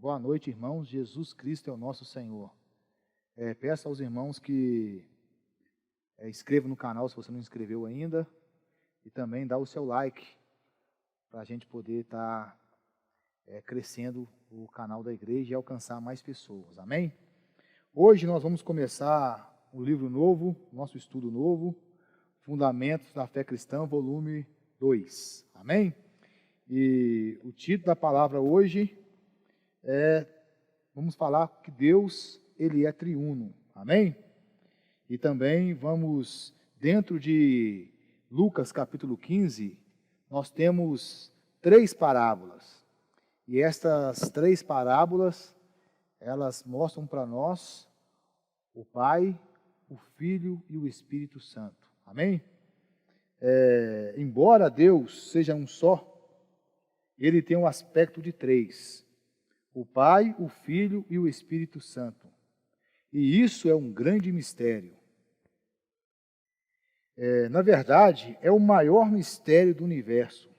Boa noite, irmãos. Jesus Cristo é o nosso Senhor. Peço aos irmãos que inscrevam no canal se você não inscreveu ainda e também dá o seu like para a gente poder estar crescendo o canal da igreja e alcançar mais pessoas. Amém? Hoje nós vamos começar um livro novo, nosso estudo novo, Fundamentos da Fé Cristã, volume 2. Amém? E o título da palavra hoje vamos falar que Deus, Ele é triuno. Amém? E também vamos, dentro de Lucas capítulo 15, nós temos 3 parábolas. E estas 3 parábolas, elas mostram para nós o Pai, o Filho e o Espírito Santo. Amém? Embora Deus seja um só, Ele tem um aspecto de 3. O Pai, o Filho e o Espírito Santo. E isso é um grande mistério. Na verdade, é o maior mistério do universo.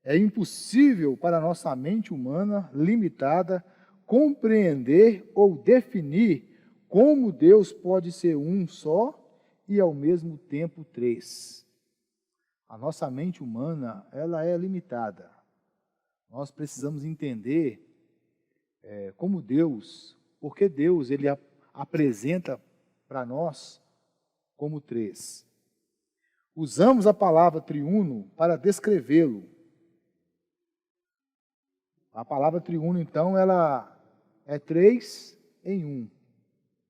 É impossível para a nossa mente humana limitada compreender ou definir como Deus pode ser um só e ao mesmo tempo 3. A nossa mente humana, ela é limitada. Nós precisamos entender como Deus, porque Deus ele apresenta para nós como 3. Usamos a palavra triuno para descrevê-lo. A palavra triuno, então, ela é 3 em 1.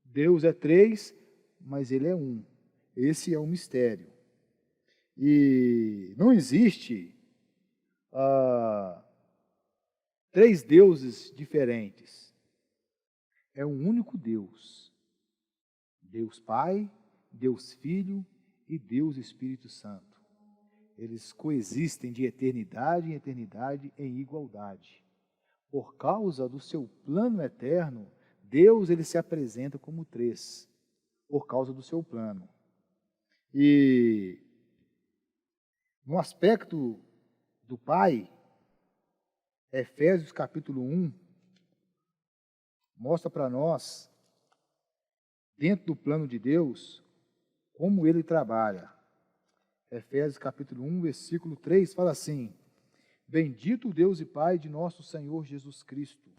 Deus é 3, mas Ele é 1. Esse é o mistério. E não existe 3 deuses diferentes. É um único Deus. Deus Pai, Deus Filho e Deus Espírito Santo. Eles coexistem de eternidade em eternidade em igualdade. Por causa do seu plano eterno, Deus ele se apresenta como 3, por causa do seu plano. E no aspecto do Pai, Efésios capítulo 1 mostra para nós, dentro do plano de Deus, como Ele trabalha. Efésios capítulo 1, versículo 3, fala assim: Bendito o Deus e Pai de nosso Senhor Jesus Cristo,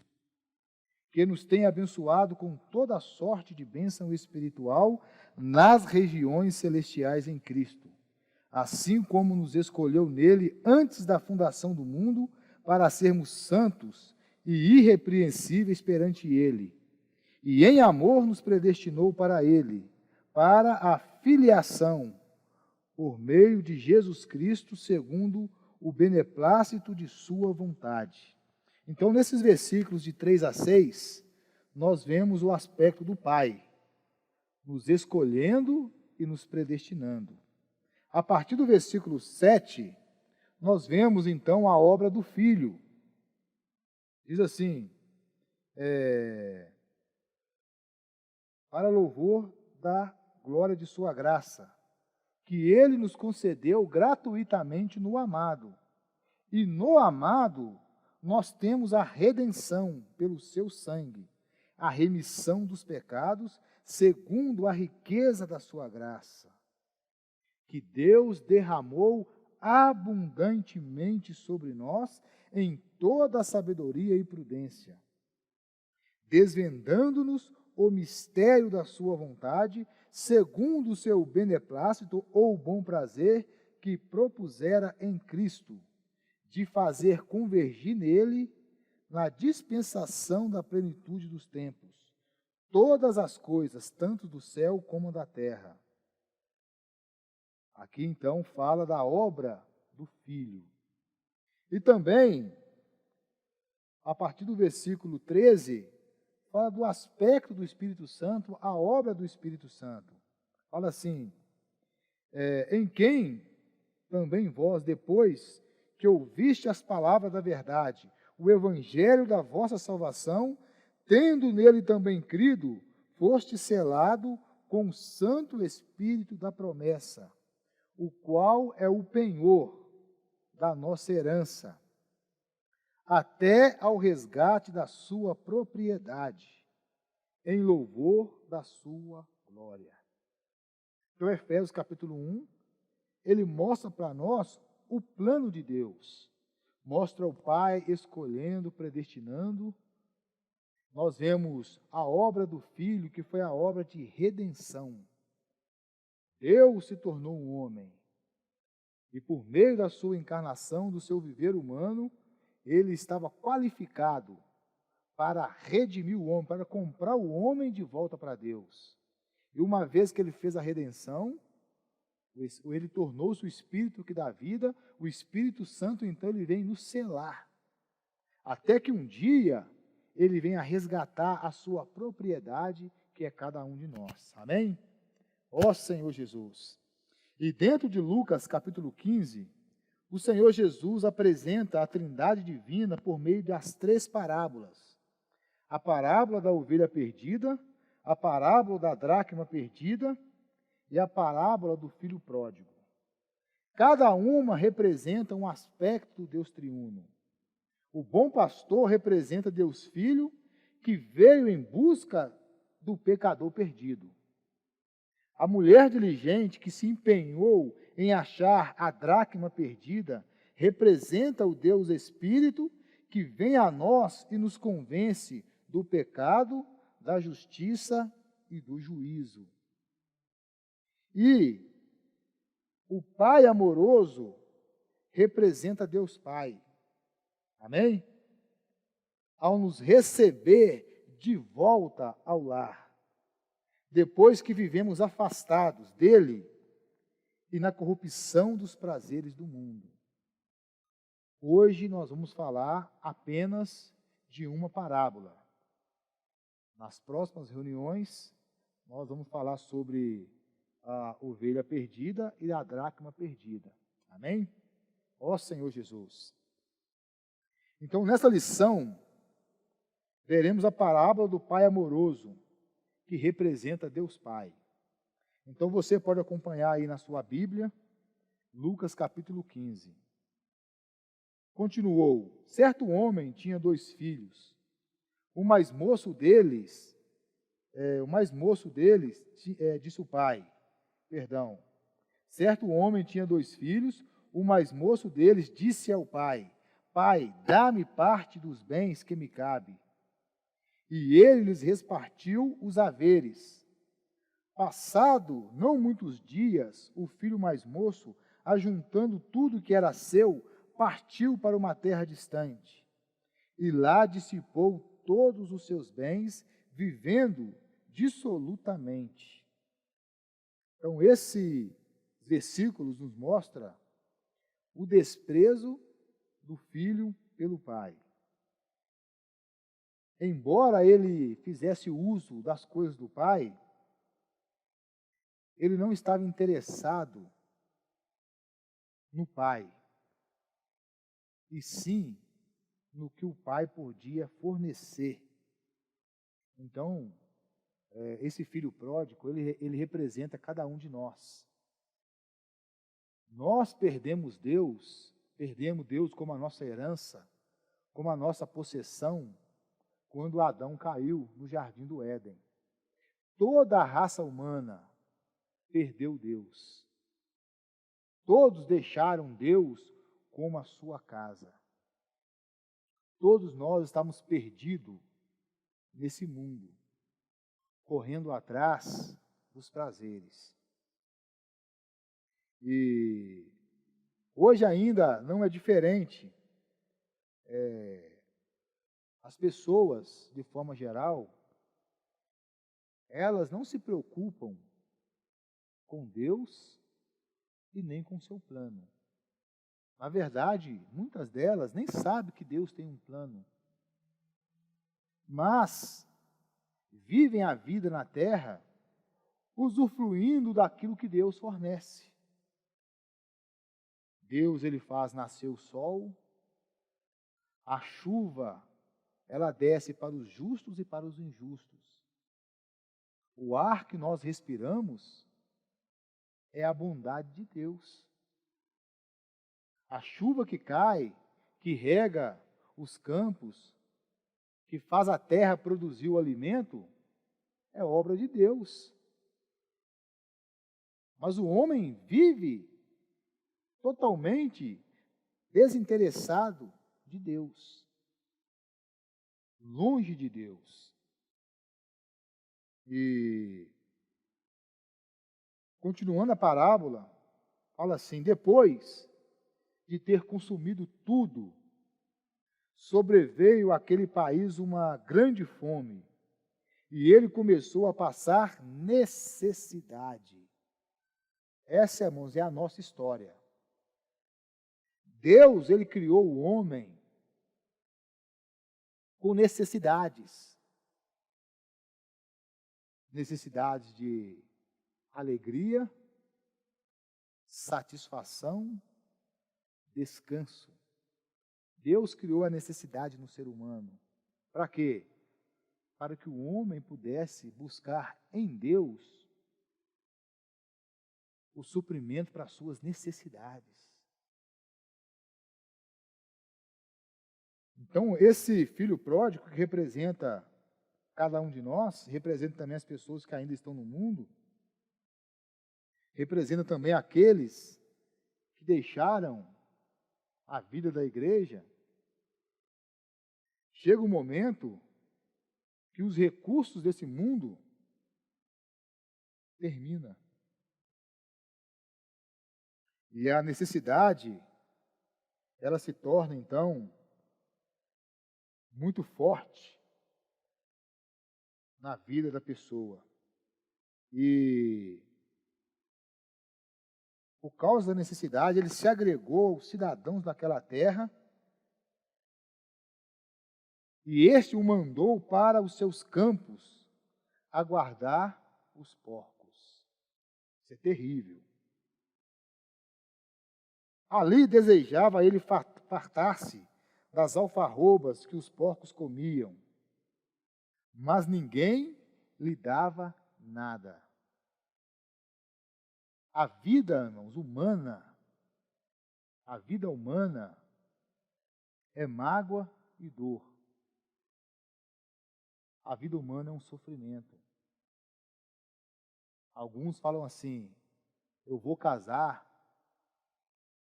que nos tem abençoado com toda sorte de bênção espiritual nas regiões celestiais em Cristo, assim como nos escolheu nele antes da fundação do mundo, para sermos santos e irrepreensíveis perante Ele. E em amor nos predestinou para Ele, para a filiação, por meio de Jesus Cristo, segundo o beneplácito de sua vontade. Então, nesses versículos de 3 a 6, nós vemos o aspecto do Pai, nos escolhendo e nos predestinando. A partir do versículo 7, nós vemos então a obra do Filho. Diz assim, para louvor da glória de sua graça, que Ele nos concedeu gratuitamente no amado. E no amado nós temos a redenção pelo seu sangue, a remissão dos pecados, segundo a riqueza da sua graça, que Deus derramou abundantemente sobre nós em toda a sabedoria e prudência, desvendando-nos o mistério da sua vontade, segundo o seu beneplácito ou bom prazer que propusera em Cristo, de fazer convergir nele, na dispensação da plenitude dos tempos, todas as coisas, tanto do céu como da terra. Aqui, então, fala da obra do Filho. E também, a partir do versículo 13, fala do aspecto do Espírito Santo, a obra do Espírito Santo. Fala assim, em quem também vós, depois que ouviste as palavras da verdade, o evangelho da vossa salvação, tendo nele também crido, foste selado com o Santo Espírito da promessa, o qual é o penhor da nossa herança, até ao resgate da sua propriedade, em louvor da sua glória. Então, Efésios capítulo 1, ele mostra para nós o plano de Deus. Mostra o Pai escolhendo, predestinando. Nós vemos a obra do Filho, que foi a obra de redenção. Deus se tornou um homem. E por meio da sua encarnação, do seu viver humano, ele estava qualificado para redimir o homem, para comprar o homem de volta para Deus. E uma vez que ele fez a redenção, ele tornou-se o Espírito que dá vida, o Espírito Santo, então, ele vem nos selar. Até que um dia, ele venha resgatar a sua propriedade, que é cada um de nós. Amém? Ó Senhor Jesus! E dentro de Lucas, capítulo 15, o Senhor Jesus apresenta a Trindade divina por meio das 3 parábolas. A parábola da ovelha perdida, a parábola da dracma perdida e a parábola do filho pródigo. Cada uma representa um aspecto do Deus triuno. O bom pastor representa Deus Filho, que veio em busca do pecador perdido. A mulher diligente que se empenhou em achar a dracma perdida representa o Deus Espírito que vem a nós e nos convence do pecado, da justiça e do juízo. E o Pai amoroso representa Deus Pai. Amém? Ao nos receber de volta ao lar, depois que vivemos afastados dele e na corrupção dos prazeres do mundo. Hoje nós vamos falar apenas de uma parábola. Nas próximas reuniões, nós vamos falar sobre a ovelha perdida e a dracma perdida. Amém? Ó Senhor Jesus! Então, nessa lição, veremos a parábola do Pai amoroso, que representa Deus Pai. Então, você pode acompanhar aí na sua Bíblia, Lucas capítulo 15. Continuou: certo homem tinha 2 filhos. O mais moço deles, disse o pai, certo homem tinha 2 filhos, o mais moço deles disse ao pai: Pai, dá-me parte dos bens que me cabe. E ele lhes repartiu os haveres. Passado não muitos dias, o filho mais moço, ajuntando tudo que era seu, partiu para uma terra distante. E lá dissipou todos os seus bens, vivendo dissolutamente. Então, esses versículos nos mostram o desprezo do filho pelo pai. Embora ele fizesse uso das coisas do pai, ele não estava interessado no pai, e sim no que o pai podia fornecer. Então, esse filho pródigo, ele representa cada um de nós. Nós perdemos Deus como a nossa herança, como a nossa possessão, quando Adão caiu no jardim do Éden. Toda a raça humana perdeu Deus. Todos deixaram Deus como a sua casa. Todos nós estamos perdidos nesse mundo, correndo atrás dos prazeres. E hoje ainda não é diferente. As pessoas, de forma geral, elas não se preocupam com Deus e nem com seu plano. Na verdade, muitas delas nem sabem que Deus tem um plano. Mas vivem a vida na terra usufruindo daquilo que Deus fornece. Deus, ele faz nascer o sol, a chuva, ela desce para os justos e para os injustos. O ar que nós respiramos é a bondade de Deus. A chuva que cai, que rega os campos, que faz a terra produzir o alimento, é obra de Deus. Mas o homem vive totalmente desinteressado de Deus, longe de Deus. E, continuando a parábola, fala assim: depois de ter consumido tudo, sobreveio àquele país uma grande fome, e ele começou a passar necessidade. Essa, irmãos, é a nossa história. Deus, ele criou o homem com necessidades. Necessidades de alegria, satisfação, descanso. Deus criou a necessidade no ser humano. Para quê? Para que o homem pudesse buscar em Deus o suprimento para as suas necessidades. Então, esse filho pródigo, que representa cada um de nós, representa também as pessoas que ainda estão no mundo, representa também aqueles que deixaram a vida da igreja. Chega um momento que os recursos desse mundo terminam. E a necessidade, ela se torna, então, muito forte na vida da pessoa. E, por causa da necessidade, ele se agregou aos cidadãos daquela terra, e este o mandou para os seus campos a guardar os porcos. Isso é terrível. Ali desejava ele fartar-se das alfarrobas que os porcos comiam, mas ninguém lhe dava nada. A vida, irmãos, a vida humana é mágoa e dor. A vida humana é um sofrimento. Alguns falam assim: eu vou casar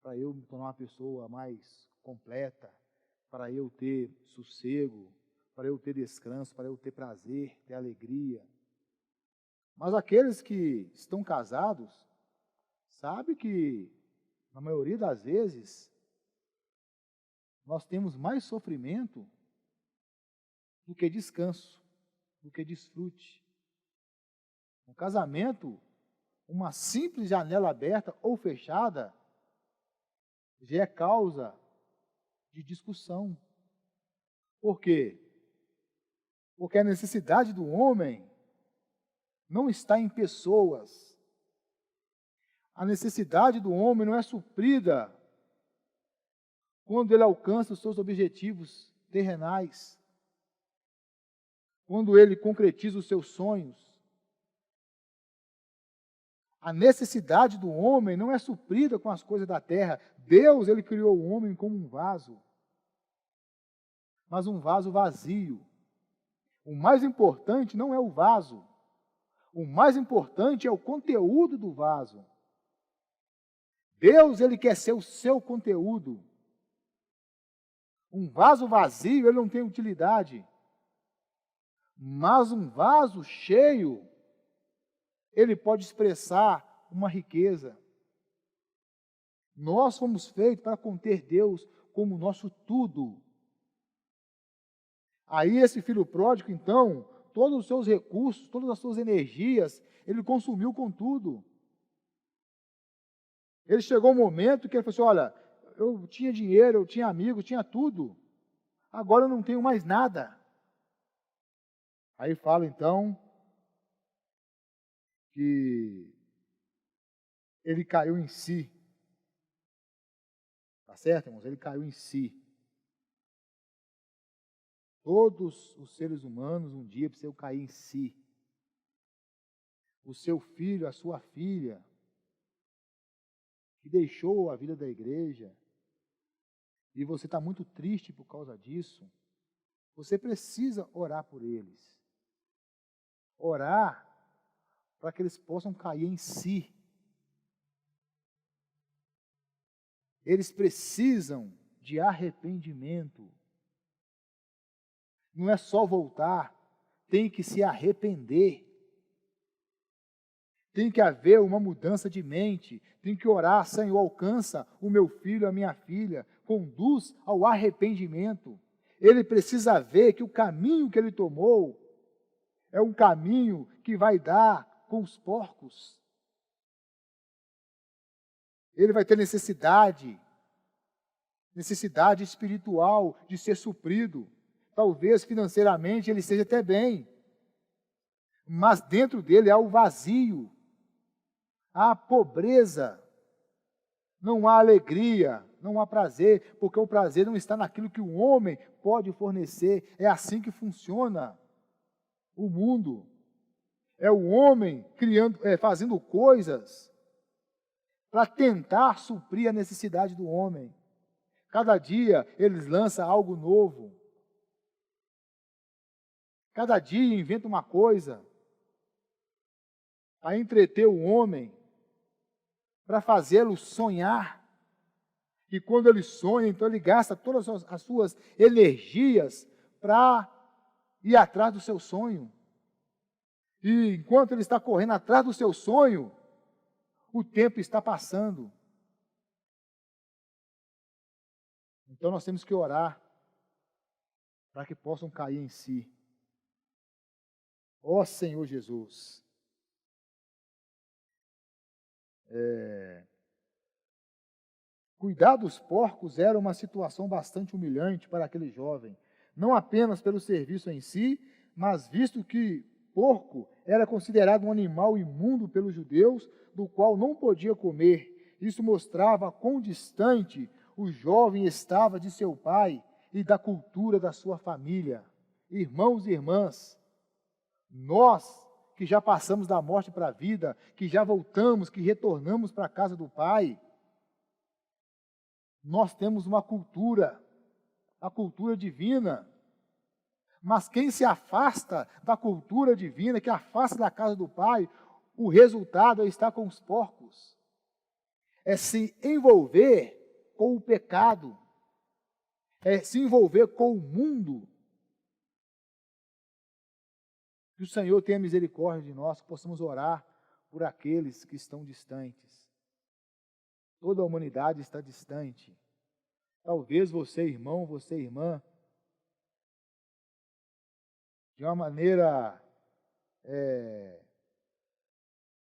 para eu me tornar uma pessoa mais completa, para eu ter sossego, para eu ter descanso, para eu ter prazer, ter alegria. Mas aqueles que estão casados, sabem que, na maioria das vezes, nós temos mais sofrimento do que descanso, do que desfrute. No casamento, uma simples janela aberta ou fechada já é causa de discussão. Por quê? Porque a necessidade do homem não está em pessoas. A necessidade do homem não é suprida quando ele alcança os seus objetivos terrenais, quando ele concretiza os seus sonhos. A necessidade do homem não é suprida com as coisas da terra. Deus, ele criou o homem como um vaso, mas um vaso vazio. O mais importante não é o vaso. O mais importante é o conteúdo do vaso. Deus, ele quer ser o seu conteúdo. Um vaso vazio, ele não tem utilidade. Mas um vaso cheio, ele pode expressar uma riqueza. Nós fomos feitos para conter Deus como nosso tudo. Aí esse filho pródigo, então, todos os seus recursos, todas as suas energias, ele consumiu com tudo. Ele chegou um momento que ele falou assim: olha, eu tinha dinheiro, eu tinha amigos, tinha tudo. Agora eu não tenho mais nada. Aí fala então que ele caiu em si. Tá certo, irmãos? Ele caiu em si. Todos os seres humanos um dia precisam cair em si. O seu filho, a sua filha, que deixou a vida da igreja, e você está muito triste por causa disso, você precisa orar por eles. Orar para que eles possam cair em si. Eles precisam de arrependimento. Não é só voltar, tem que se arrepender. Tem que haver uma mudança de mente. Tem que orar, Senhor, alcança o meu filho, a minha filha, conduz ao arrependimento. Ele precisa ver que o caminho que ele tomou é um caminho que vai dar com os porcos. Ele vai ter necessidade espiritual de ser suprido. Talvez financeiramente ele esteja até bem, mas dentro dele há o vazio, há a pobreza, não há alegria, não há prazer, porque o prazer não está naquilo que o homem pode fornecer. É assim que funciona o mundo. É o homem fazendo coisas para tentar suprir a necessidade do homem. Cada dia eles lançam algo novo. Cada dia inventa uma coisa a entreter o homem, para fazê-lo sonhar. E quando ele sonha, então ele gasta todas as suas energias para ir atrás do seu sonho. E enquanto ele está correndo atrás do seu sonho, o tempo está passando. Então nós temos que orar para que possam cair em si. Ó Senhor Jesus. Cuidar dos porcos era uma situação bastante humilhante para aquele jovem, não apenas pelo serviço em si, mas visto que porco era considerado um animal imundo pelos judeus, do qual não podia comer. Isso mostrava quão distante o jovem estava de seu pai e da cultura da sua família. Irmãos e irmãs, nós que já passamos da morte para a vida, que já voltamos, que retornamos para a casa do Pai, nós temos uma cultura, a cultura divina. Mas quem se afasta da cultura divina, que afasta da casa do Pai, o resultado é estar com os porcos. É se envolver com o pecado, é se envolver com o mundo. Que o Senhor tenha misericórdia de nós, que possamos orar por aqueles que estão distantes. Toda a humanidade está distante. Talvez você, irmão, você, irmã, de uma maneira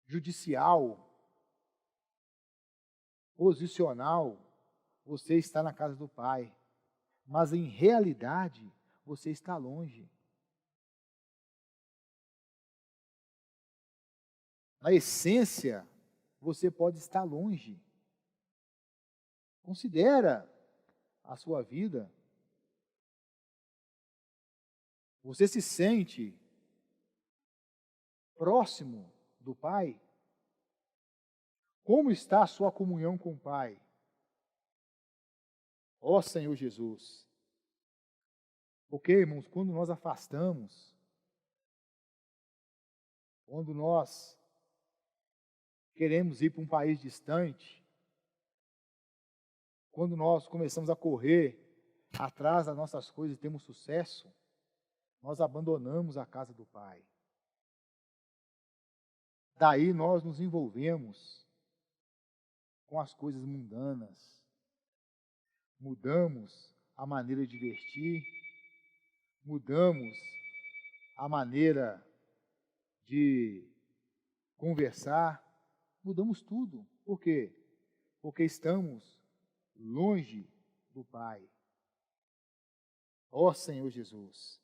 judicial, posicional, você está na casa do Pai. Mas em realidade, você está longe. Na essência, você pode estar longe. Considera a sua vida. Você se sente próximo do Pai? Como está a sua comunhão com o Pai? Ó Senhor Jesus. Porque, irmãos, quando nós afastamos, quando nós queremos ir para um país distante, quando nós começamos a correr atrás das nossas coisas e temos sucesso, nós abandonamos a casa do Pai. Daí nós nos envolvemos com as coisas mundanas, mudamos a maneira de vestir, mudamos a maneira de conversar, mudamos tudo. Por quê? Porque estamos longe do Pai. Ó Senhor Jesus.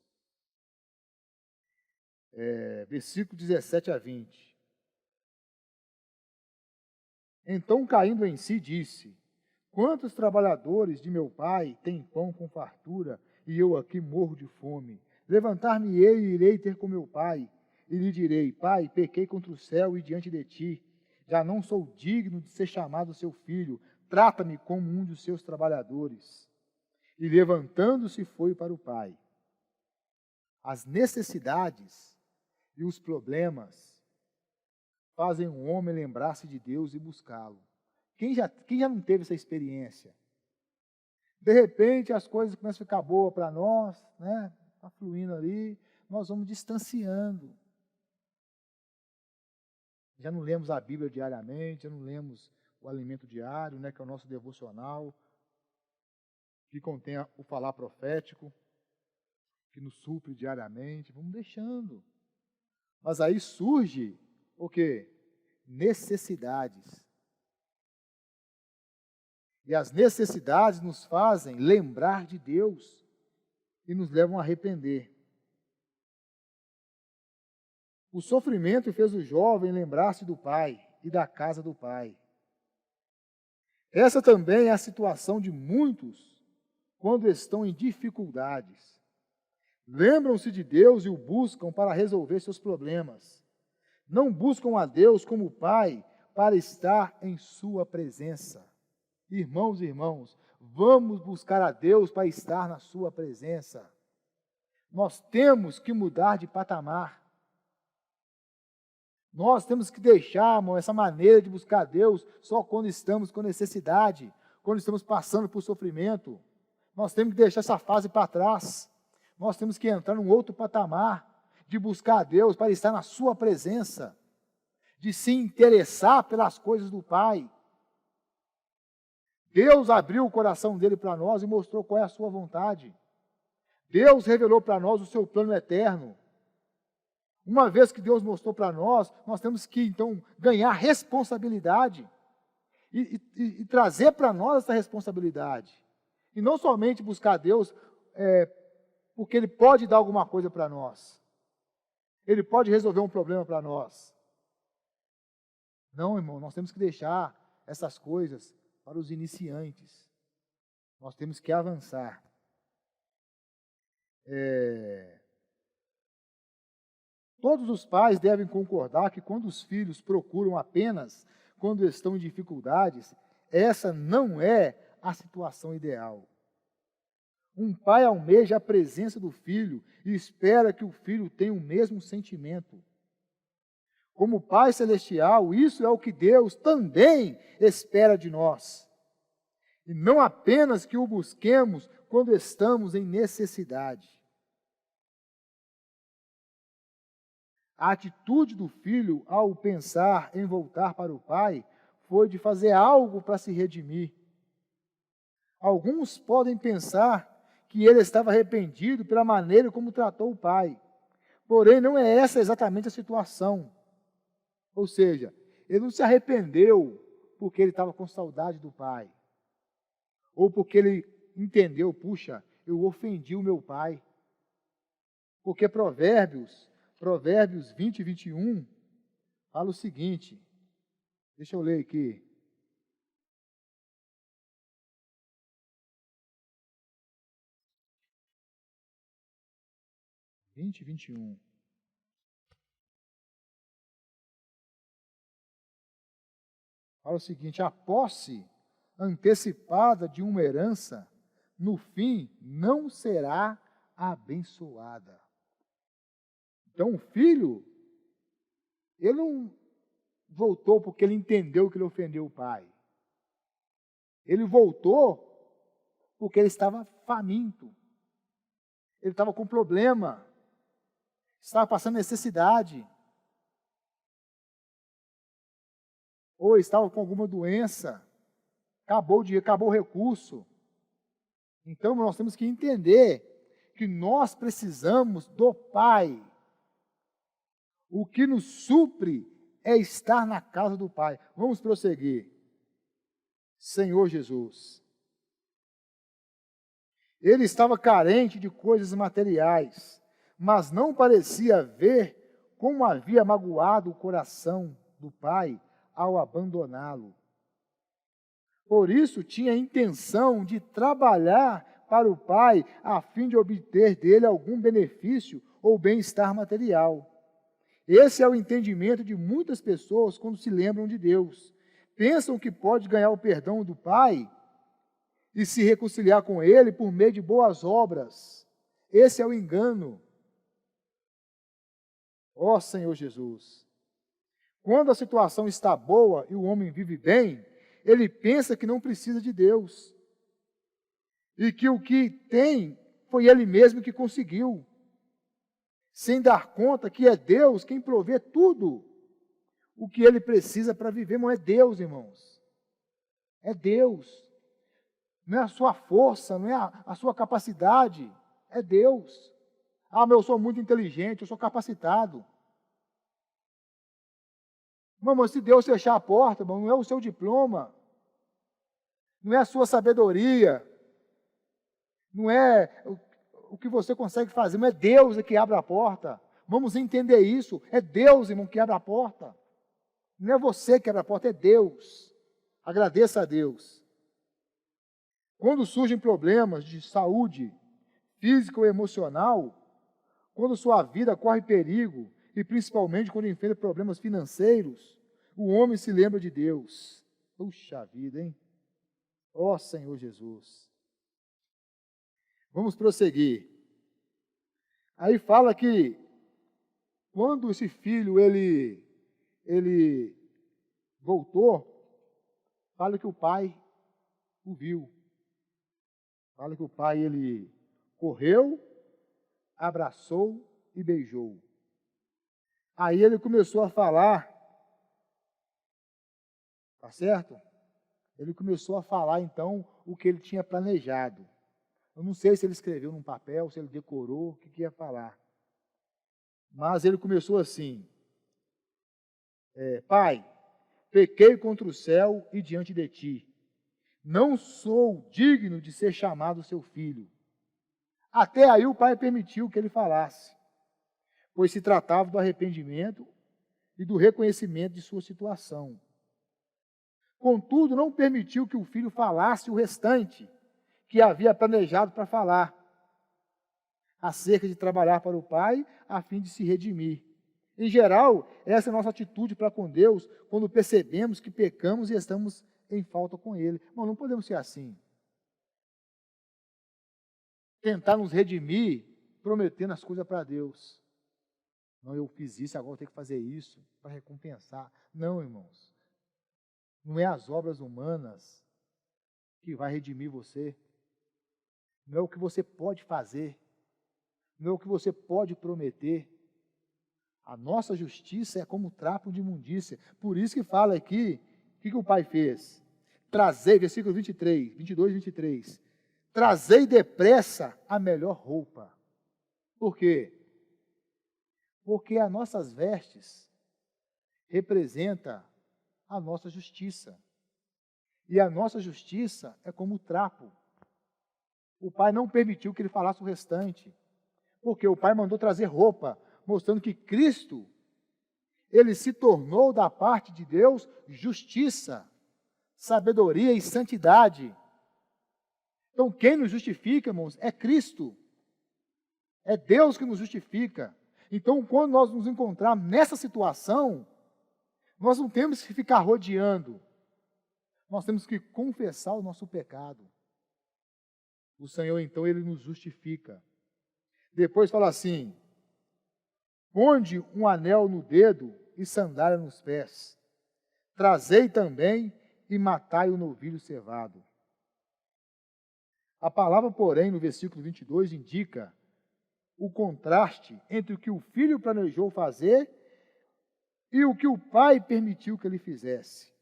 Versículo 17 a 20. Então, caindo em si, disse: quantos trabalhadores de meu pai têm pão com fartura, e eu aqui morro de fome? Levantar-me-ei e irei ter com meu pai, e lhe direi: Pai, pequei contra o céu e diante de ti, já não sou digno de ser chamado seu filho, trata-me como um dos seus trabalhadores. E levantando-se foi para o pai. As necessidades e os problemas fazem o homem lembrar-se de Deus e buscá-lo. Quem já não teve essa experiência? De repente as coisas começam a ficar boas para nós, né? Está fluindo ali, nós vamos distanciando. Já não lemos a Bíblia diariamente, já não lemos o alimento diário, né, que é o nosso devocional, que contém o falar profético, que nos supre diariamente, vamos deixando. Mas aí surge o quê? Necessidades. E as necessidades nos fazem lembrar de Deus e nos levam a arrepender. O sofrimento fez o jovem lembrar-se do pai e da casa do pai. Essa também é a situação de muitos quando estão em dificuldades. Lembram-se de Deus e o buscam para resolver seus problemas. Não buscam a Deus como Pai para estar em sua presença. Irmãos e irmãs, vamos buscar a Deus para estar na sua presença. Nós temos que mudar de patamar. Nós temos que deixar, irmão, essa maneira de buscar a Deus só quando estamos com necessidade, quando estamos passando por sofrimento. Nós temos que deixar essa fase para trás. Nós temos que entrar num outro patamar de buscar a Deus para estar na sua presença, de se interessar pelas coisas do Pai. Deus abriu o coração dele para nós e mostrou qual é a sua vontade. Deus revelou para nós o seu plano eterno. Uma vez que Deus mostrou para nós, nós temos que, então, ganhar responsabilidade e trazer para nós essa responsabilidade. E não somente buscar a Deus porque Ele pode dar alguma coisa para nós. Ele pode resolver um problema para nós. Não, irmão, nós temos que deixar essas coisas para os iniciantes. Nós temos que avançar. Todos os pais devem concordar que quando os filhos procuram apenas quando estão em dificuldades, essa não é a situação ideal. Um pai almeja a presença do filho e espera que o filho tenha o mesmo sentimento. Como Pai Celestial, isso é o que Deus também espera de nós. E não apenas que o busquemos quando estamos em necessidade. A atitude do filho ao pensar em voltar para o pai foi de fazer algo para se redimir. Alguns podem pensar que ele estava arrependido pela maneira como tratou o pai. Porém, não é essa exatamente a situação. Ou seja, ele não se arrependeu porque ele estava com saudade do pai. Ou porque ele entendeu, puxa, eu ofendi o meu pai. Porque Provérbios 20 e 21 fala o seguinte, deixa eu ler aqui. E 21. Fala o seguinte, a posse antecipada de uma herança, no fim, não será abençoada. Então o filho, ele não voltou porque ele entendeu que ele ofendeu o pai. Ele voltou porque ele estava faminto. Ele estava com problema. Estava passando necessidade. Ou estava com alguma doença. Acabou o recurso. Então nós temos que entender que nós precisamos do Pai. O que nos supre é estar na casa do Pai. Vamos prosseguir. Senhor Jesus. Ele estava carente de coisas materiais, mas não parecia ver como havia magoado o coração do pai ao abandoná-lo. Por isso tinha a intenção de trabalhar para o pai a fim de obter dele algum benefício ou bem-estar material. Esse é o entendimento de muitas pessoas quando se lembram de Deus. Pensam que pode ganhar o perdão do pai e se reconciliar com Ele por meio de boas obras. Esse é o engano. Ó Senhor Jesus, quando a situação está boa e o homem vive bem, ele pensa que não precisa de Deus e que o que tem foi ele mesmo que conseguiu, sem dar conta que é Deus quem provê tudo o que ele precisa para viver. Não é Deus, irmãos, é Deus. Não é a sua força, não é a sua capacidade, é Deus. Ah, mas eu sou muito inteligente, eu sou capacitado. Mas se Deus fechar a porta, irmão, não é o seu diploma, não é a sua sabedoria, não é o que você consegue fazer, não é Deus que abre a porta. Vamos entender isso, é Deus, irmão, que abre a porta. Não é você que abre a porta, é Deus. Agradeça a Deus. Quando surgem problemas de saúde física ou emocional, quando sua vida corre perigo, e principalmente quando enfrenta problemas financeiros, o homem se lembra de Deus. Puxa vida, hein? Ó Senhor Jesus. Vamos prosseguir. Aí fala que quando esse filho ele voltou, fala que o pai o viu. Fala que o pai ele correu, abraçou e beijou. Aí ele começou a falar, tá certo? Ele começou a falar então o que ele tinha planejado. Eu não sei se ele escreveu num papel, se ele decorou, o que ia falar. Mas ele começou assim: Pai, pequei contra o céu e diante de ti. Não sou digno de ser chamado seu filho. Até aí o pai permitiu que ele falasse, pois se tratava do arrependimento e do reconhecimento de sua situação. Contudo, não permitiu que o filho falasse o restante que havia planejado para falar, acerca de trabalhar para o pai a fim de se redimir. Em geral, essa é a nossa atitude para com Deus quando percebemos que pecamos e estamos em falta com Ele. Mas não podemos ser assim. Tentar nos redimir prometendo as coisas para Deus. Não, eu fiz isso, agora eu tenho que fazer isso para recompensar. Não, irmãos. Não é as obras humanas que vai redimir você. Não é o que você pode fazer. Não é o que você pode prometer. A nossa justiça é como trapo de imundícia. Por isso que fala aqui, o que o pai fez? Trazei, versículo 22 e 23. Trazei depressa a melhor roupa. Por quê? Porque as nossas vestes representam a nossa justiça. E a nossa justiça é como trapo. O pai não permitiu que ele falasse o restante. Porque o pai mandou trazer roupa, mostrando que Cristo, ele se tornou da parte de Deus justiça, sabedoria e santidade. Então quem nos justifica, irmãos, é Cristo. É Deus que nos justifica. Então quando nós nos encontrarmos nessa situação, nós não temos que ficar rodeando. Nós temos que confessar o nosso pecado. O Senhor, então, Ele nos justifica. Depois fala assim: ponde um anel no dedo e sandália nos pés. Trazei também e matai o novilho cevado. A palavra, porém, no versículo 22, indica o contraste entre o que o filho planejou fazer e o que o pai permitiu que ele fizesse.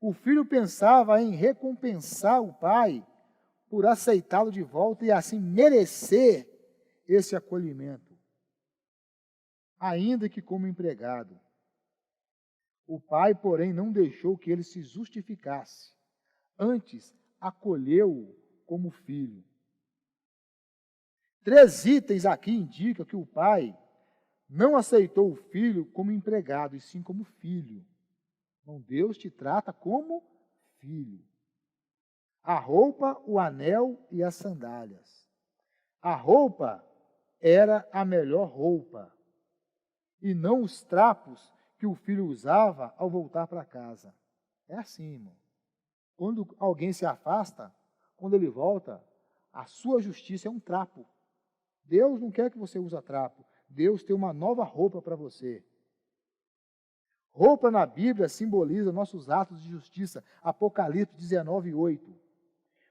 O filho pensava em recompensar o pai por aceitá-lo de volta e assim merecer esse acolhimento, ainda que como empregado. O pai, porém, não deixou que ele se justificasse, antes acolheu-o como filho. 3 itens aqui indicam que o pai não aceitou o filho como empregado, e sim como filho. Então, Deus te trata como filho. A roupa, o anel e as sandálias. A roupa era a melhor roupa, e não os trapos que o filho usava ao voltar para casa. É assim, irmão. Quando alguém se afasta, quando ele volta, a sua justiça é um trapo. Deus não quer que você use trapo. Deus tem uma nova roupa para você. Roupa na Bíblia simboliza nossos atos de justiça. Apocalipse 19:8.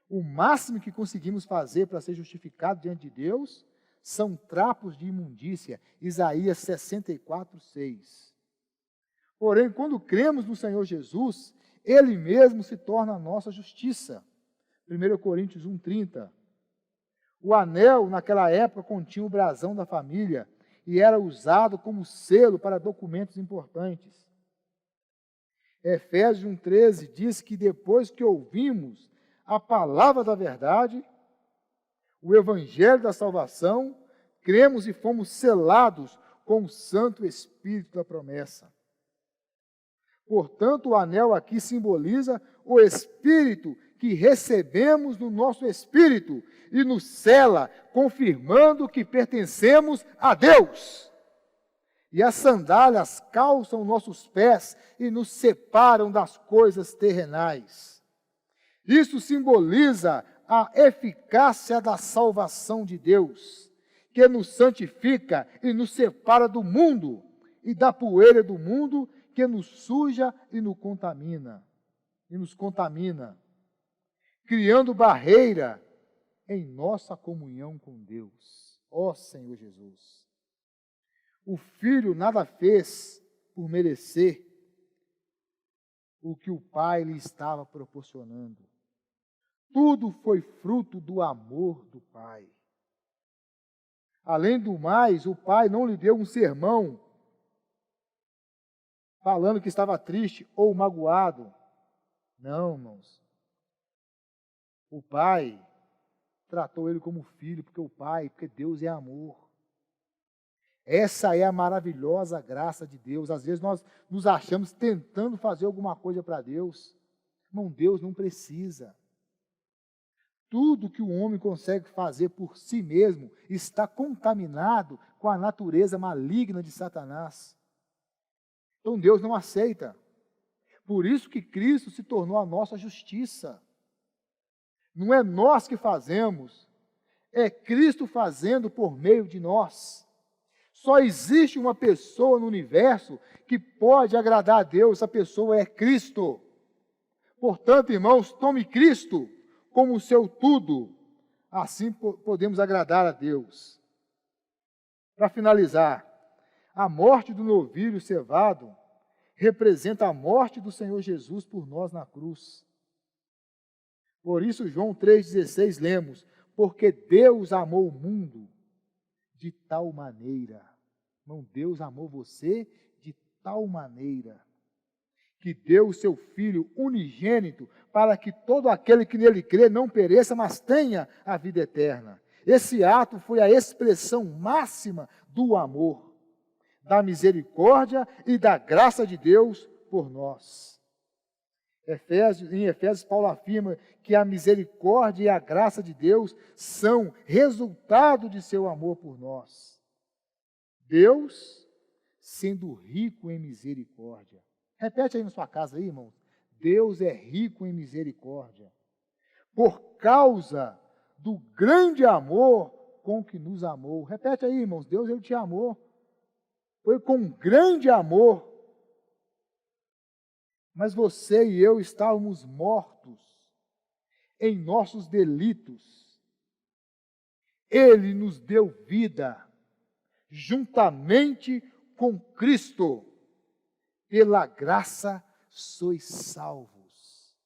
O máximo que conseguimos fazer para ser justificado diante de Deus são trapos de imundícia. Isaías 64:6. Porém, quando cremos no Senhor Jesus, Ele mesmo se torna a nossa justiça. 1 Coríntios 1:30. O anel, naquela época, continha o brasão da família e era usado como selo para documentos importantes. Efésios 1:13 diz que depois que ouvimos a palavra da verdade, o evangelho da salvação, cremos e fomos selados com o Santo Espírito da promessa. Portanto, o anel aqui simboliza o Espírito que recebemos no nosso espírito e nos sela, confirmando que pertencemos a Deus. E as sandálias calçam nossos pés e nos separam das coisas terrenais. Isso simboliza a eficácia da salvação de Deus, que nos santifica e nos separa do mundo e da poeira do mundo que nos suja e nos contamina, criando barreira em nossa comunhão com Deus. Ó Senhor Jesus! O Filho nada fez por merecer o que o Pai lhe estava proporcionando. Tudo foi fruto do amor do Pai. Além do mais, o Pai não lhe deu um sermão falando que estava triste ou magoado. Não, irmãos. O Pai tratou ele como filho, porque Deus é amor. Essa é a maravilhosa graça de Deus. Às vezes nós nos achamos tentando fazer alguma coisa para Deus. Irmão, Deus não precisa. Tudo que o homem consegue fazer por si mesmo está contaminado com a natureza maligna de Satanás. Então Deus não aceita. Por isso que Cristo se tornou a nossa justiça. Não é nós que fazemos, é Cristo fazendo por meio de nós. Só existe uma pessoa no universo que pode agradar a Deus, essa pessoa é Cristo. Portanto, irmãos, tome Cristo como o seu tudo, assim podemos agradar a Deus. Para finalizar, a morte do novilho cevado representa a morte do Senhor Jesus por nós na cruz. Por isso, João 3,16 lemos, porque Deus amou o mundo de tal maneira. Irmão, Deus amou você de tal maneira que deu o seu Filho unigênito para que todo aquele que nele crê não pereça, mas tenha a vida eterna. Esse ato foi a expressão máxima do amor, da misericórdia e da graça de Deus por nós. Em Efésios, Paulo afirma que a misericórdia e a graça de Deus são resultado de seu amor por nós. Deus sendo rico em misericórdia. Repete aí na sua casa, aí, irmãos. Deus é rico em misericórdia. Por causa do grande amor com que nos amou. Repete aí, irmãos. Deus, Ele te amou. Foi com grande amor. Mas você e eu estávamos mortos em nossos delitos. Ele nos deu vida juntamente com Cristo. Pela graça sois salvos.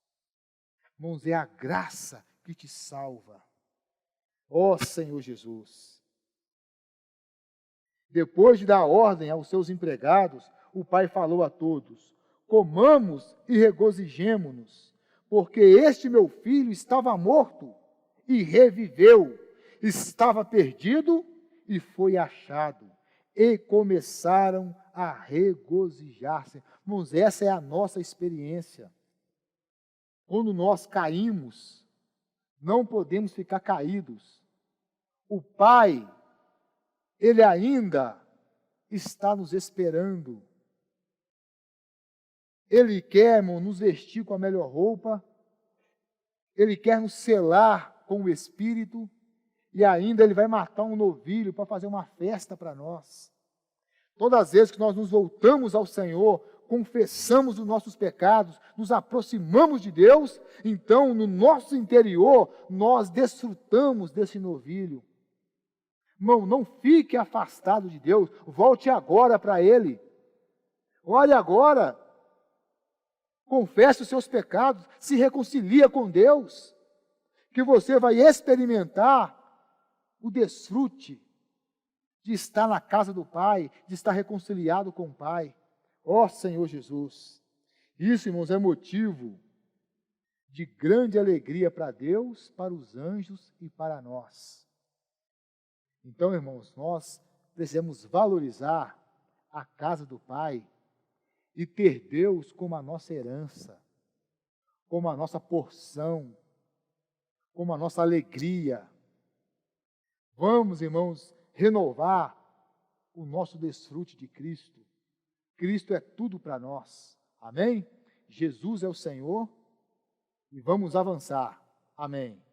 Irmãos, é a graça que te salva. Ó Senhor Jesus. Depois de dar ordem aos seus empregados, o Pai falou a todos: comamos e regozijemo-nos, porque este meu filho estava morto e reviveu, estava perdido e foi achado. E começaram a regozijar-se. Irmãos, essa é a nossa experiência. Quando nós caímos, não podemos ficar caídos. O Pai, Ele ainda está nos esperando. Ele quer, irmão, nos vestir com a melhor roupa. Ele quer nos selar com o Espírito e ainda Ele vai matar um novilho para fazer uma festa para nós. Todas as vezes que nós nos voltamos ao Senhor, confessamos os nossos pecados, nos aproximamos de Deus, então no nosso interior nós desfrutamos desse novilho. Irmão, não fique afastado de Deus, volte agora para Ele. Olhe agora, confesse os seus pecados, se reconcilia com Deus, que você vai experimentar o desfrute de estar na casa do Pai, de estar reconciliado com o Pai. Ó Senhor Jesus, isso, irmãos, é motivo de grande alegria para Deus, para os anjos e para nós. Então, irmãos, nós precisamos valorizar a casa do Pai e ter Deus como a nossa herança, como a nossa porção, como a nossa alegria. Vamos, irmãos, renovar o nosso desfrute de Cristo. Cristo é tudo para nós. Amém? Jesus é o Senhor e vamos avançar. Amém.